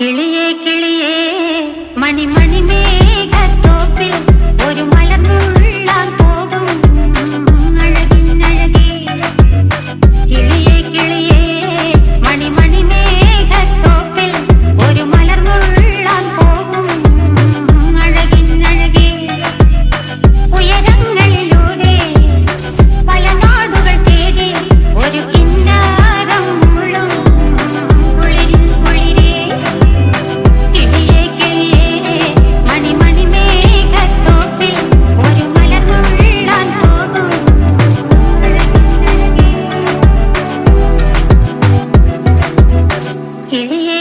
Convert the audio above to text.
കിളിയേ കിളിയേ മണിമണി മേഘത്തോപ്പിൽ ഒരു മലർന്നുള്ളാൻ പോകും അഴകിനഴകേ. കിളിയേ കിളിയേ മണിമണി മേഘത്തോപ്പിൽ ഒരു മലർന്നുള്ളാൻ പോകും അഴകിനഴകേ. ഉയരങ്ങളിലൂടെ പല നാടുകൾ തേടി ഒരു കിന്നാരം മുഴും കുളിരിൻ കുളിരേ. കിളിയേ കിളിയേ മണിമണി മേഘത്തോപ്പിൽ ഒരു മലർന്നുള്ളാൻ പോകും അഴകിനഴകേ. കിളിയേ